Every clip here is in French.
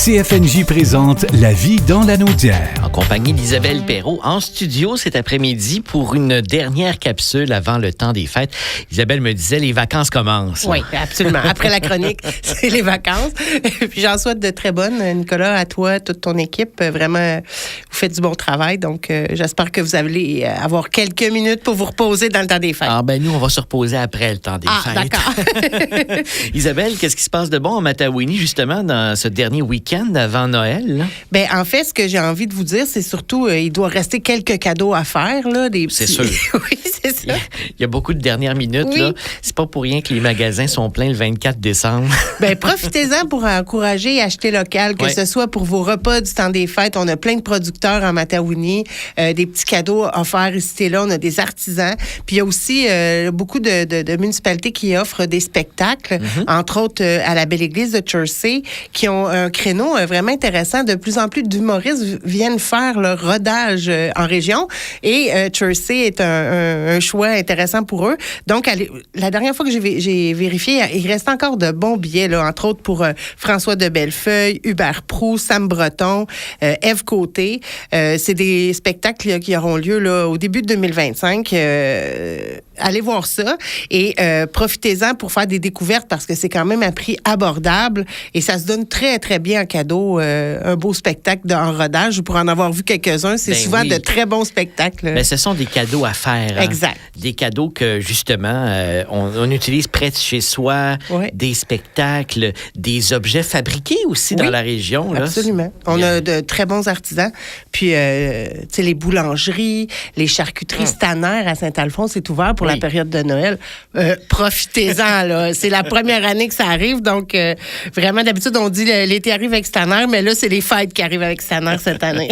CFNJ présente La vie dans la Naudière. En compagnie d'Isabelle Perrault, en studio cet après-midi pour une dernière capsule avant le temps des fêtes. Isabelle me disait, les vacances commencent. Oui, absolument. Après la chronique, c'est les vacances. Puis j'en souhaite de très bonnes. Nicolas, à toi, toute ton équipe, vraiment, vous faites du bon travail. Donc, j'espère que vous allez avoir quelques minutes pour vous reposer dans le temps des fêtes. Ah ben nous, on va se reposer après le temps des fêtes. D'accord. Isabelle, qu'est-ce qui se passe de bon en Mataouini, justement, dans ce dernier week-end avant Noël? Là? Ben, en fait, ce que j'ai envie de vous dire, c'est surtout, il doit rester quelques cadeaux à faire. Là, des petits... C'est sûr. Oui, c'est ça. Il y a beaucoup de dernières minutes. Oui. Là. C'est pas pour rien que les magasins sont pleins le 24 décembre. Ben, profitez-en pour encourager et acheter local, que ce soit pour vos repas du temps des fêtes. On a plein de producteurs en Mataouini, des petits cadeaux offerts ici et là. On a des artisans. Puis il y a aussi beaucoup de municipalités qui offrent des spectacles, entre autres à la Belle Église de Chersey, qui ont un créneau vraiment intéressant. De plus en plus d'humoristes viennent faire leur rodage en région et Chersey est un choix intéressant pour eux. Donc, la dernière fois que j'ai vérifié, il reste encore de bons billets, là, entre autres pour François de Bellefeuille, Hubert Proulx, Sam Breton, Ève Côté. C'est des spectacles là, qui auront lieu là, au début de 2025. Allez voir ça et profitez-en pour faire des découvertes parce que c'est quand même un prix abordable et ça se donne très, très bien en cadeau. Un beau spectacle en rodage. Pour en avoir vu quelques-uns, c'est souvent de très bons spectacles. Ben, ce sont des cadeaux à faire. Hein? Exact. Des cadeaux que, justement, on utilise près de chez soi, des spectacles, des objets fabriqués aussi dans la région. Là. Absolument. On a de très bons artisans. Puis, tu sais, les boulangeries, les charcuteries Stanner à Saint-Alphonse, c'est ouvert pour la période de Noël. Profitez-en, là. C'est la première année que ça arrive. Donc, vraiment, d'habitude, on dit l'été arrive avec Stanner, mais là, c'est les fêtes qui arrivent avec Stanner cette année.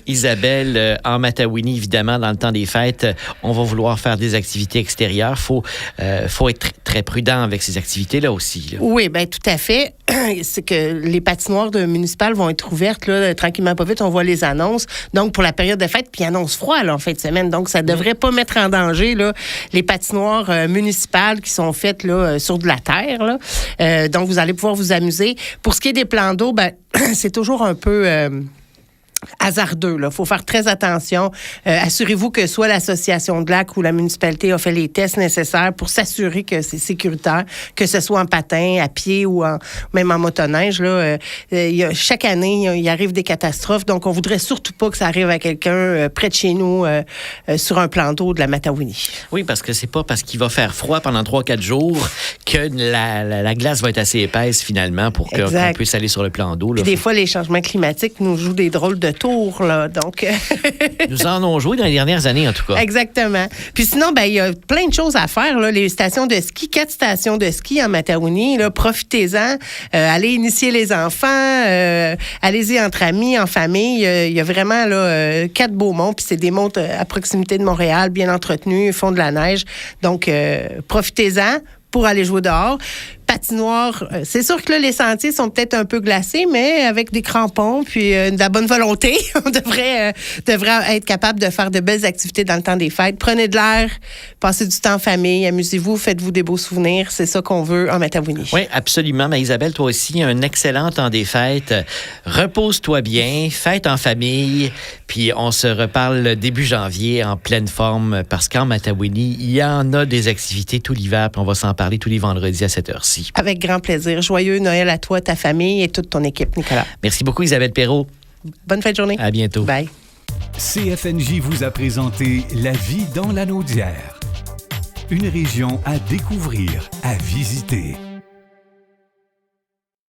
Isabelle, en Mataouini, évidemment, dans le temps des fêtes, on va vouloir faire des activités extérieures. Faut être très prudent avec ces activités-là aussi. Là. Oui, bien, tout à fait. C'est que les patinoires municipales vont être ouvertes, là, tranquillement, pas vite. On voit les annonces. Donc, pour la période de fête, puis annonce froid, là, en fin de semaine. Donc, ça ne devrait pas mettre en danger, là, les patinoires municipales qui sont faites, là, sur de la terre, là. Donc, vous allez pouvoir vous amuser. Pour ce qui est des plans d'eau, ben, c'est toujours un peu... hasardeux. Il faut faire très attention. Assurez-vous que soit l'association de lac ou la municipalité a fait les tests nécessaires pour s'assurer que c'est sécuritaire, que ce soit en patin, à pied ou même en motoneige. Là, chaque année, il arrive des catastrophes. Donc, on voudrait surtout pas que ça arrive à quelqu'un près de chez nous sur un plan d'eau de la Mataouini. Oui, parce que c'est pas parce qu'il va faire froid pendant 3-4 jours que la glace va être assez épaisse finalement pour qu'on puisse aller sur le plan d'eau. Là. Puis des fois, les changements climatiques nous jouent des drôles de tour, là, donc... Nous en avons joué dans les dernières années, en tout cas. Exactement. Puis sinon, ben il y a plein de choses à faire, là. Les stations de ski, 4 stations de ski en Mataouini, là, profitez-en. Allez initier les enfants, allez-y entre amis, en famille. Il y a vraiment, là, 4 beaux monts, puis c'est des monts à proximité de Montréal, bien entretenus, font de la neige. Donc, profitez-en pour aller jouer dehors. Patinoire, c'est sûr que là, les sentiers sont peut-être un peu glacés, mais avec des crampons puis de la bonne volonté, on devrait être capable de faire de belles activités dans le temps des fêtes. Prenez de l'air, passez du temps en famille, amusez-vous, faites-vous des beaux souvenirs. C'est ça qu'on veut en Mataouini. Oui, absolument. Mais Isabelle, toi aussi, un excellent temps des fêtes. Repose-toi bien, fête en famille, puis on se reparle début janvier en pleine forme parce qu'en Mataouini, il y en a des activités tout l'hiver, puis on va s'en parler tous les vendredis à cette heure-ci. Avec grand plaisir. Joyeux Noël à toi, ta famille et toute ton équipe, Nicolas. Merci beaucoup, Isabelle Perrault. Bonne fin de journée. À bientôt. Bye. CFNJ vous a présenté La vie dans la Naudière. Une région à découvrir, à visiter.